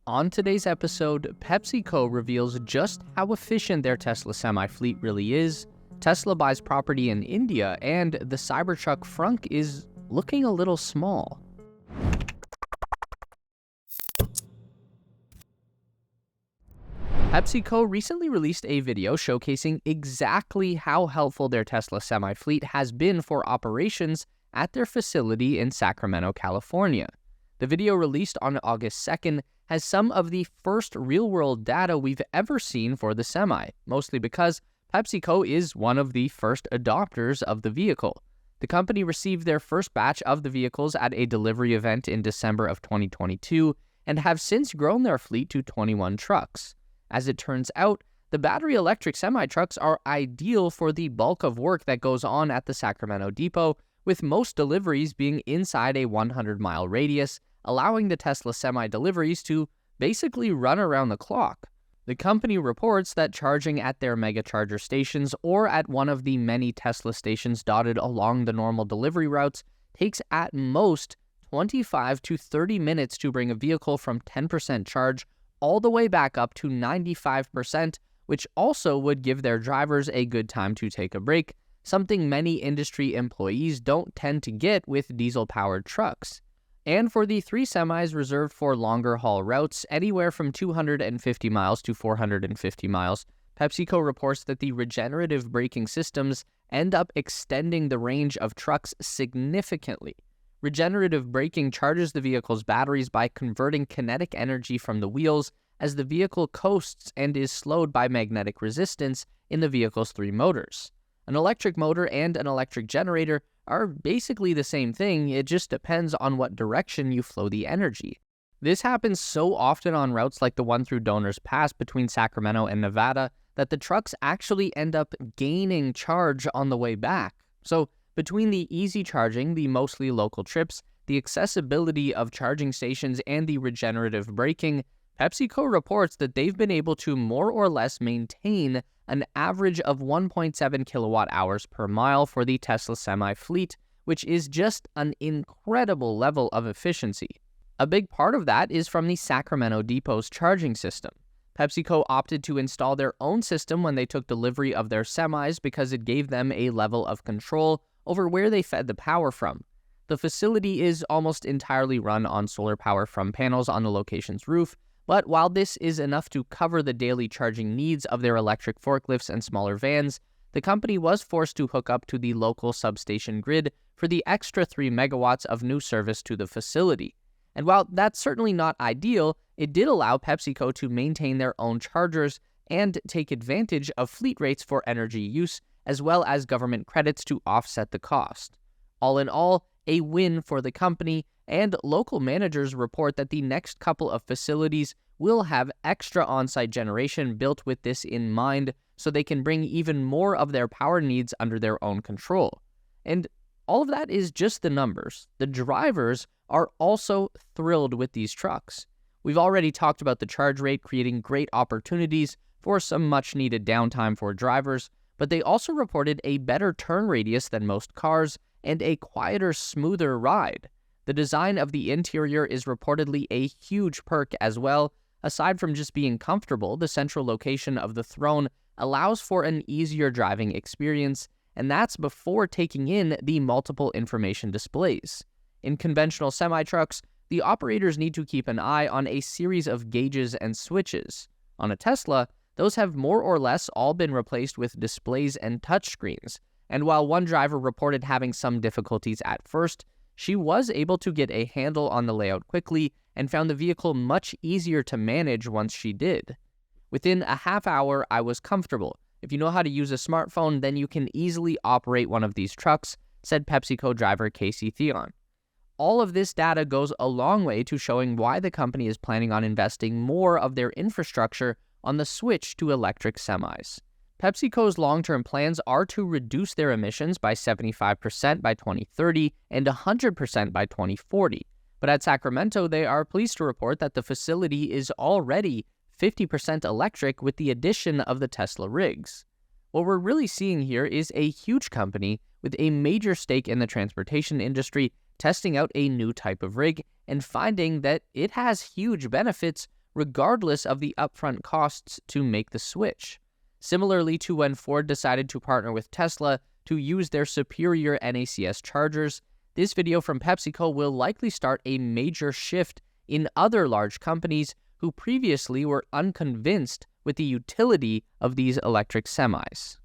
On today's episode, PepsiCo reveals just how efficient their Tesla semi fleet really is, Tesla buys property in India, and the Cybertruck frunk is looking a little small. PepsiCo recently released a video showcasing exactly how helpful their Tesla semi fleet has been for operations at their facility in Sacramento, California. The video, released on August 2nd, has some of the first real-world data we've ever seen for the semi, mostly because PepsiCo is one of the first adopters of the vehicle. The company received their first batch of the vehicles at a delivery event in December of 2022 and have since grown their fleet to 21 trucks. As it turns out, the battery electric semi-trucks are ideal for the bulk of work that goes on at the Sacramento depot, with most deliveries being inside a 100-mile radius, allowing the Tesla semi deliveries to basically run around the clock. The company reports that charging at their mega charger stations or at one of the many Tesla stations dotted along the normal delivery routes takes at most 25 to 30 minutes to bring a vehicle from 10% charge all the way back up to 95%, which also would give their drivers a good time to take a break, something many industry employees don't tend to get with diesel-powered trucks. And for the three semis reserved for longer haul routes, anywhere from 250 miles to 450 miles, PepsiCo reports that the regenerative braking systems end up extending the range of trucks significantly. Regenerative braking charges the vehicle's batteries by converting kinetic energy from the wheels as the vehicle coasts and is slowed by magnetic resistance in the vehicle's three motors. An electric motor and an electric generator are basically the same thing, it just depends on what direction you flow the energy. This happens so often on routes like the one through Donors Pass between Sacramento and Nevada that the trucks actually end up gaining charge on the way back. So between the easy charging, the mostly local trips, the accessibility of charging stations, and the regenerative braking, PepsiCo reports that they've been able to more or less maintain an average of 1.7 kilowatt hours per mile for the Tesla semi fleet, which is just an incredible level of efficiency. A big part of that is from the Sacramento depot's charging system. PepsiCo opted to install their own system when they took delivery of their semis because it gave them a level of control over where they fed the power from. The facility is almost entirely run on solar power from panels on the location's roof, but while this is enough to cover the daily charging needs of their electric forklifts and smaller vans, the company was forced to hook up to the local substation grid for the extra 3 megawatts of new service to the facility. And while that's certainly not ideal, it did allow PepsiCo to maintain their own chargers and take advantage of fleet rates for energy use, as well as government credits to offset the cost. All in all, a win for the company, and local managers report that the next couple of facilities will have extra on-site generation built with this in mind so they can bring even more of their power needs under their own control. And all of that is just the numbers. The drivers are also thrilled with these trucks. We've already talked about the charge rate creating great opportunities for some much-needed downtime for drivers, but they also reported a better turn radius than most cars and a quieter, smoother ride. The design of the interior is reportedly a huge perk as well. Aside from just being comfortable, the central location of the throne allows for an easier driving experience, and that's before taking in the multiple information displays. In conventional semi-trucks, the operators need to keep an eye on a series of gauges and switches. On a Tesla, those have more or less all been replaced with displays and touchscreens, and while one driver reported having some difficulties at first, she was able to get a handle on the layout quickly and found the vehicle much easier to manage once she did. Within a half hour, I was comfortable. If you know how to use a smartphone, then you can easily operate one of these trucks, said PepsiCo driver Casey Theon. All of this data goes a long way to showing why the company is planning on investing more of their infrastructure on the switch to electric semis. PepsiCo's long-term plans are to reduce their emissions by 75% by 2030 and 100% by 2040. But at Sacramento, they are pleased to report that the facility is already 50% electric with the addition of the Tesla rigs. What we're really seeing here is a huge company with a major stake in the transportation industry testing out a new type of rig and finding that it has huge benefits regardless of the upfront costs to make the switch. Similarly to when Ford decided to partner with Tesla to use their superior NACS chargers, this video from PepsiCo will likely start a major shift in other large companies who previously were unconvinced with the utility of these electric semis.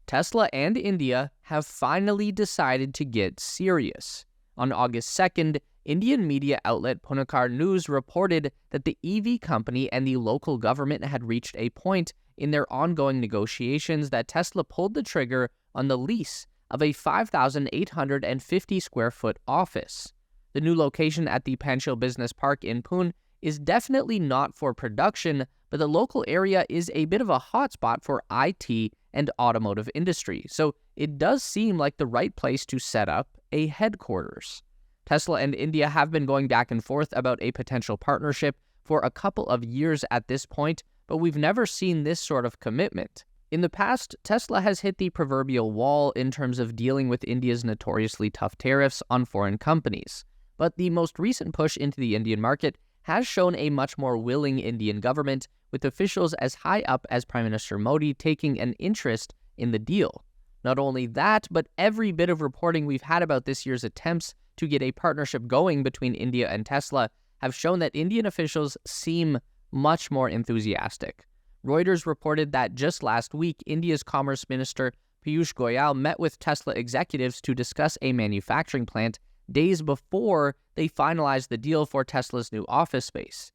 Tesla and India have finally decided to get serious. On August 2nd, Indian media outlet Punakar News reported that the EV company and the local government had reached a point in their ongoing negotiations that Tesla pulled the trigger on the lease of a 5,850 square foot office. The new location at the Panchil Business Park in Pune is definitely not for production, but the local area is a bit of a hotspot for IT and automotive industry, so it does seem like the right place to set up a headquarters. Tesla and India have been going back and forth about a potential partnership for a couple of years at this point, but we've never seen this sort of commitment. In the past, Tesla has hit the proverbial wall in terms of dealing with India's notoriously tough tariffs on foreign companies, but the most recent push into the Indian market has shown a much more willing Indian government, with officials as high up as Prime Minister Modi taking an interest in the deal. Not only that, but every bit of reporting we've had about this year's attempts to get a partnership going between India and Tesla have shown that Indian officials seem much more enthusiastic. Reuters reported that just last week, India's Commerce Minister Piyush Goyal met with Tesla executives to discuss a manufacturing plant days before they finalized the deal for Tesla's new office space.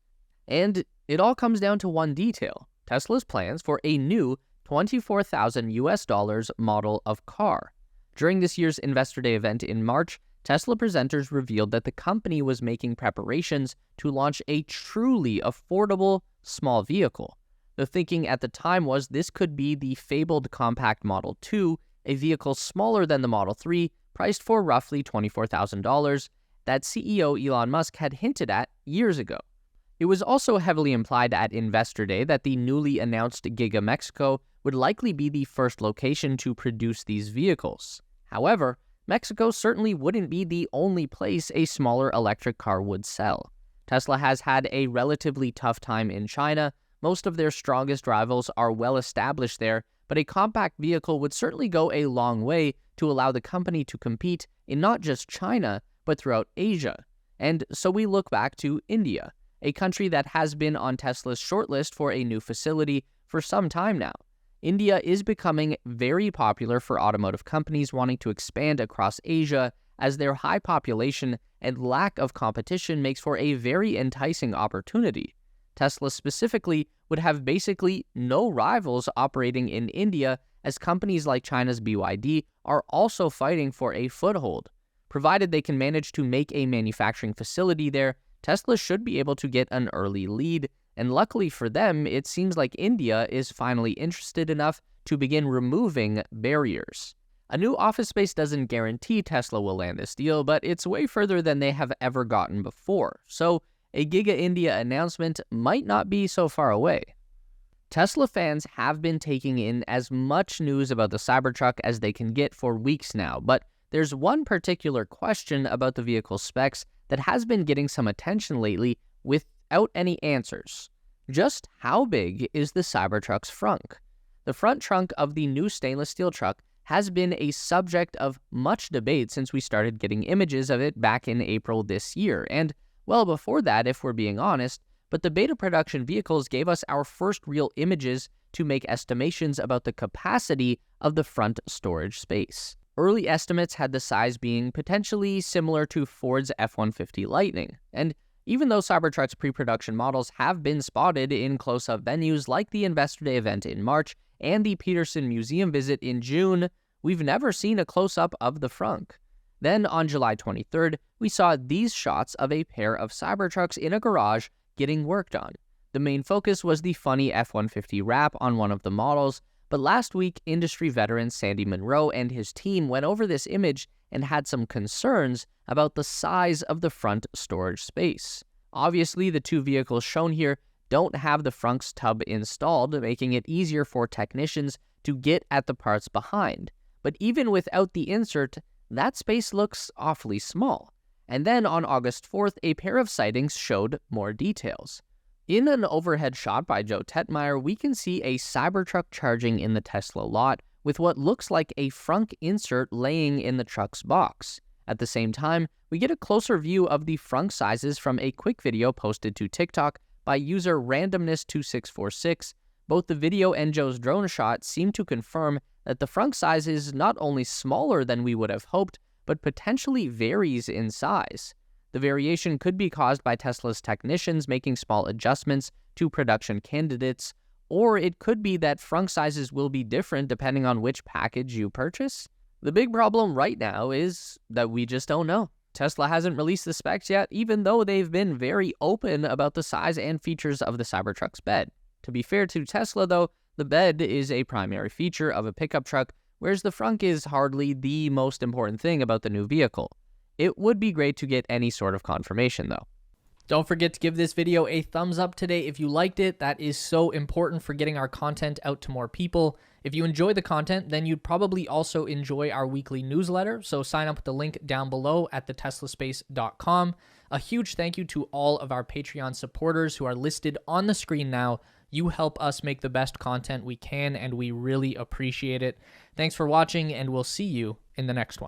And it all comes down to one detail: Tesla's plans for a new $24,000 model of car. During this year's Investor Day event in March, Tesla presenters revealed that the company was making preparations to launch a truly affordable small vehicle. The thinking at the time was this could be the fabled compact Model 2, a vehicle smaller than the Model 3, priced for roughly $24,000, that CEO Elon Musk had hinted at years ago. It was also heavily implied at Investor Day that the newly announced Giga Mexico would likely be the first location to produce these vehicles. However, Mexico certainly wouldn't be the only place a smaller electric car would sell. Tesla has had a relatively tough time in China. Most of their strongest rivals are well established there, but a compact vehicle would certainly go a long way to allow the company to compete in not just China, but throughout Asia. And so we look back to India, a country that has been on Tesla's shortlist for a new facility for some time now. India is becoming very popular for automotive companies wanting to expand across Asia, as their high population and lack of competition makes for a very enticing opportunity. Tesla specifically would have basically no rivals operating in India, as companies like China's BYD are also fighting for a foothold. Provided they can manage to make a manufacturing facility there, Tesla should be able to get an early lead, and luckily for them, it seems like India is finally interested enough to begin removing barriers. A new office space doesn't guarantee Tesla will land this deal, but it's way further than they have ever gotten before, so a Giga India announcement might not be so far away. Tesla fans have been taking in as much news about the Cybertruck as they can get for weeks now, but there's one particular question about the vehicle specs that has been getting some attention lately without any answers. Just how big is the Cybertruck's frunk? The front trunk of the new stainless steel truck has been a subject of much debate since we started getting images of it back in April this year, and well before that if we're being honest, but the beta production vehicles gave us our first real images to make estimations about the capacity of the front storage space. Early estimates had the size being potentially similar to Ford's F-150 Lightning, and even though Cybertruck's pre-production models have been spotted in close-up venues like the Investor Day event in March and the Peterson Museum visit in June, we've never seen a close-up of the frunk. Then on July 23rd, we saw these shots of a pair of Cybertrucks in a garage getting worked on. The main focus was the funny F-150 wrap on one of the models, but last week, industry veteran Sandy Monroe and his team went over this image and had some concerns about the size of the front storage space. Obviously, the two vehicles shown here don't have the frunk's tub installed, making it easier for technicians to get at the parts behind. But even without the insert, that space looks awfully small. And then on August 4th, a pair of sightings showed more details. In an overhead shot by Joe Tetmeyer, we can see a Cybertruck charging in the Tesla lot with what looks like a frunk insert laying in the truck's box. At the same time, we get a closer view of the frunk sizes from a quick video posted to TikTok by user randomness2646. Both the video and Joe's drone shot seem to confirm that the frunk size is not only smaller than we would have hoped, but potentially varies in size. The variation could be caused by Tesla's technicians making small adjustments to production candidates, or it could be that frunk sizes will be different depending on which package you purchase. The big problem right now is that we just don't know. Tesla hasn't released the specs yet, even though they've been very open about the size and features of the Cybertruck's bed. To be fair to Tesla, though, the bed is a primary feature of a pickup truck, whereas the frunk is hardly the most important thing about the new vehicle. It would be great to get any sort of confirmation, though. Don't forget to give this video a thumbs up today if you liked it. That is so important for getting our content out to more people. If you enjoy the content, then you'd probably also enjoy our weekly newsletter, so sign up with the link down below at theteslaspace.com. A huge thank you to all of our Patreon supporters who are listed on the screen now. You help us make the best content we can, and we really appreciate it. Thanks for watching, and we'll see you in the next one.